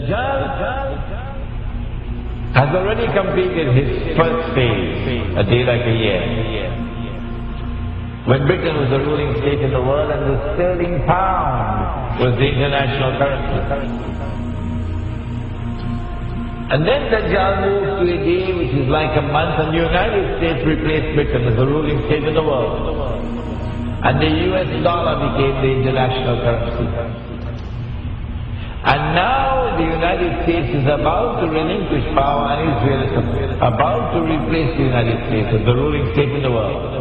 Dajjal has already completed his first phase, a day like a year. When Britain was the ruling state in the world and the sterling pound was the international currency. And then Dajjal moved to a day which is like a month, and the United States replaced Britain as the ruling state in the world. And the US dollar became the international currency. And now the United States is about to relinquish power, and Israel is about to replace the United States as the ruling state in the world.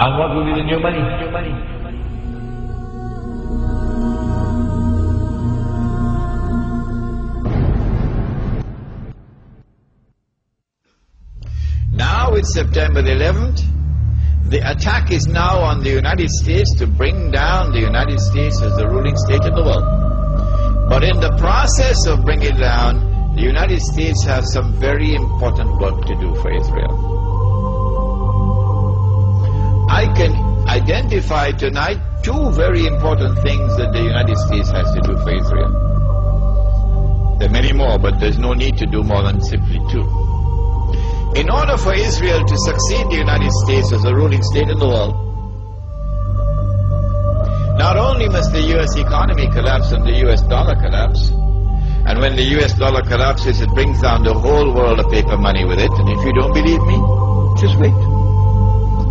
And what will be the new money? Now it's September the 11th. The attack is now on the United States to bring down the United States as the ruling state in the world. But in the process of bringing it down, the United States has some very important work to do for Israel. I can identify tonight two very important things that the United States has to do for Israel. There are many more, but there's no need to do more than simply two. In order for Israel to succeed the United States as a ruling state in the world, not only must the US economy collapse and the US dollar collapse, and when the US dollar collapses, it brings down the whole world of paper money with it, and if you don't believe me, just wait.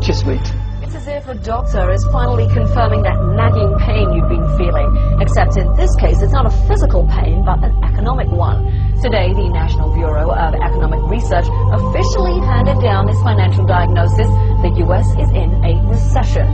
Just wait. It's as if a doctor is finally confirming that nagging pain you've been feeling, except in this case it's not a physical pain but an economic one. Today, the National Bureau of Economic Research officially handed down its financial diagnosis: the US is in a recession.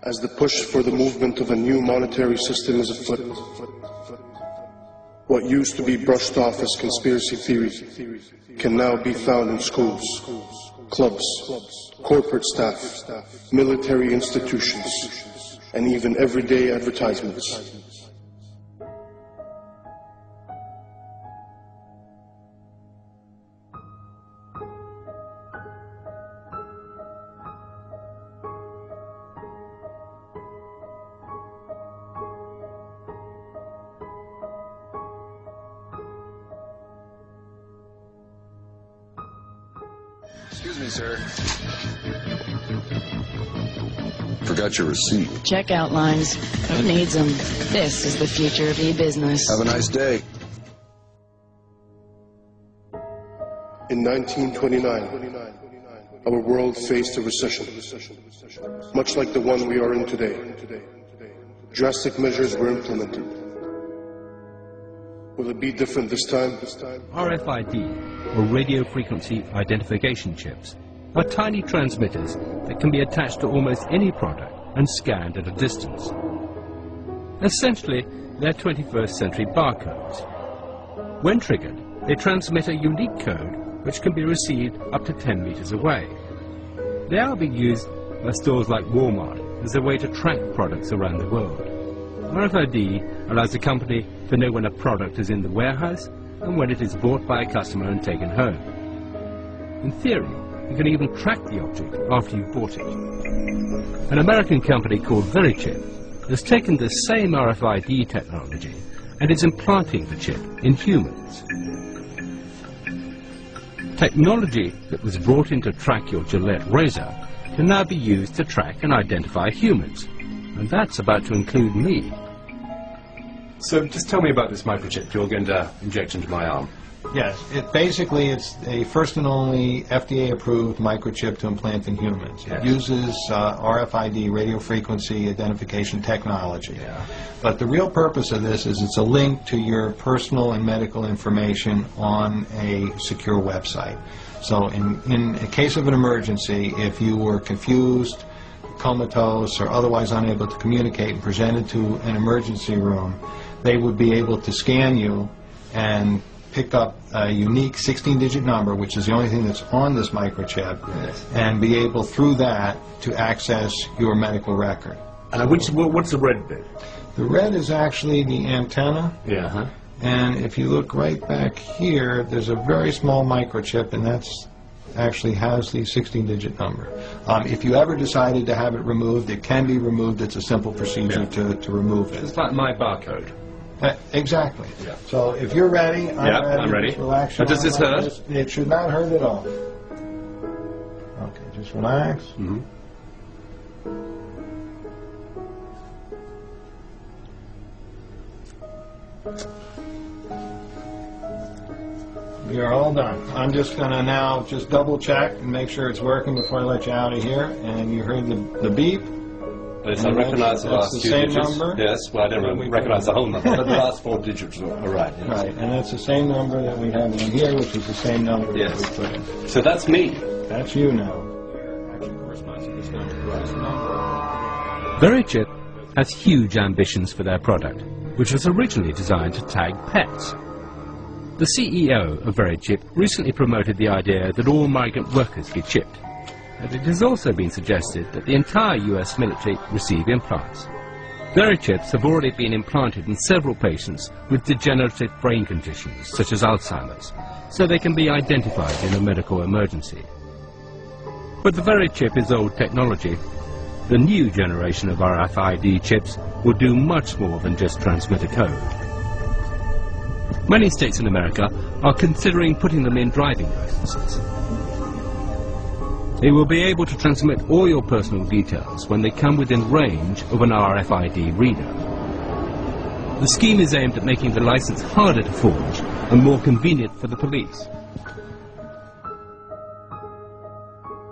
As the push for the movement of a new monetary system is afoot, what used to be brushed off as conspiracy theory can now be found in schools, clubs, corporate staff, military institutions, and even everyday advertisements. Excuse me, sir. Forgot your receipt. Checkout lines. Who needs them? This is the future of e-business. Have a nice day. In 1929, our world faced a recession, much like the one we are in today. Drastic measures were implemented. Will it be different this time? RFID, or radio frequency identification chips, are tiny transmitters that can be attached to almost any product and scanned at a distance. Essentially, they're 21st century barcodes. When triggered, they transmit a unique code which can be received up to 10 meters away. They are being used by stores like Walmart as a way to track products around the world. RFID allows a company to know when a product is in the warehouse and when it is bought by a customer and taken home. In theory, you can even track the object after you've bought it. An American company called Verichip has taken the same RFID technology and is implanting the chip in humans. Technology that was brought in to track your Gillette razor can now be used to track and identify humans. And that's about to include me. So just tell me about this microchip you're going to inject into my arm. Yes, it's a first and only FDA-approved microchip to implant in humans. Yes. It uses RFID, radio frequency identification technology. Yeah. But the real purpose of this is it's a link to your personal and medical information on a secure website. So in a case of an emergency, if you were confused, comatose, or otherwise unable to communicate and presented to an emergency room, they would be able to scan you and pick up a unique 16-digit number, which is the only thing that's on this microchip, and be able through that to access your medical record. What's the red bit? The red is actually the antenna. Yeah. And if you look right back here, there's a very small microchip, and that's actually has the 16-digit number. If you ever decided to have it removed, it can be removed. It's a simple procedure to remove it. It's like my barcode. Exactly. Yeah. So if you're ready, I'm ready. Just relax. Does this hurt? It should not hurt at all. Okay, just relax. Mm-hmm. We are all done. I'm just going to now just double check and make sure it's working before I let you out of here. And you heard the beep. Yes, I recognize the last two digits. That's the same number. Yes, well, I don't recognize the whole number, but the last 4 digits are right. Yes. Right, and that's the same number that we have in here, which is the same number that we put in. So that's me. That's you now. VeriChip has huge ambitions for their product, which was originally designed to tag pets. The CEO of VeriChip recently promoted the idea that all migrant workers be chipped. And it has also been suggested that the entire US military receive implants. VeriChips have already been implanted in several patients with degenerative brain conditions, such as Alzheimer's, so they can be identified in a medical emergency. But the VeriChip is old technology. The new generation of RFID chips will do much more than just transmit a code. Many states in America are considering putting them in driving licenses. They will be able to transmit all your personal details when they come within range of an RFID reader. The scheme is aimed at making the license harder to forge and more convenient for the police.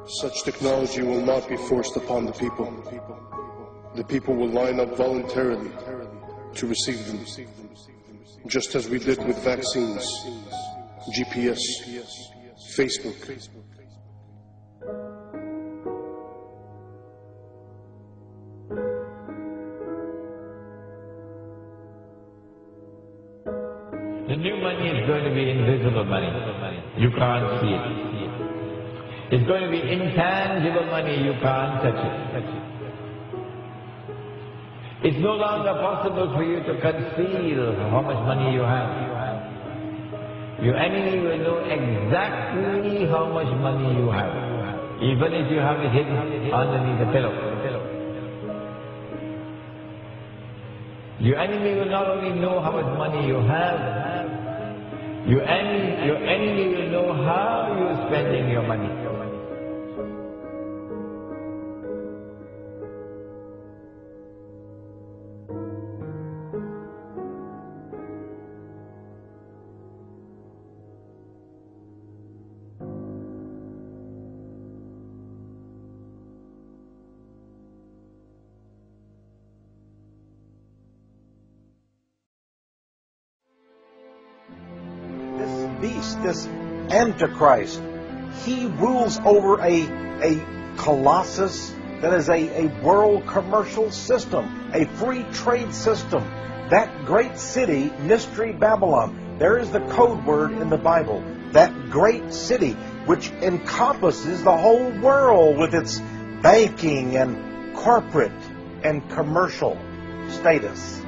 Such technology will not be forced upon the people. The people will line up voluntarily to receive them, just as we did with vaccines, GPS, Facebook. The new money is going to be invisible money. You can't see it. It's going to be intangible money. You can't touch it. It's no longer possible for you to conceal how much money you have. Your enemy will know exactly how much money you have, even if you have it hidden underneath the pillow. Your enemy will not only know how much money you have, your enemy will know how you're spending your money. This Antichrist, he rules over a colossus that is a world commercial system, a free trade system. That great city, Mystery Babylon, there is the code word in the Bible. That great city, which encompasses the whole world with its banking and corporate and commercial status.